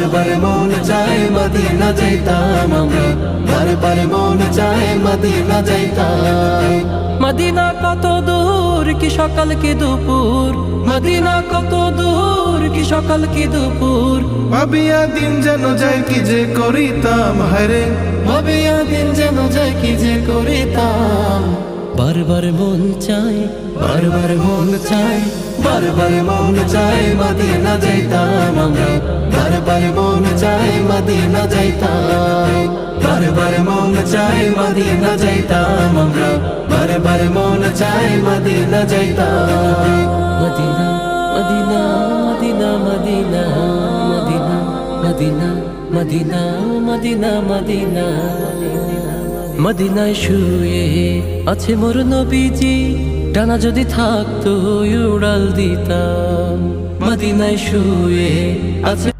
বারবার মন চায় মদিনা যাইতাম আমরা, বারবার মন চায় মদিনা যাইতাম। মদিনা কত দূর কি সকাল কি দুপুর, মদিনা কত দূর কি সকাল কি দুপুর। ভাবিয়া দিন যেন যায় কি যে করিতাম, হায়রে ভাবিয়া দিন যেন যায় কি যে করিতাম। বারবার মন চাই, বারবার মন চায়, বারবার মন চায় মদিনা যাইতাম আমরা, বারবার মন চায় মদিনা যাইতাম। বারবার মন চায় মদিনা যাইতাম আমরা, বারবার মন চায় মদিনা যাইতাম। Medina Medina Medina Medina Medina Medina Medina Medina Medina. মদিনায় শুয়ে আছে মোর নবীজি, ডানা যদি থাকতো উড়াল দিতাম। মদিনায় শুয়ে আছে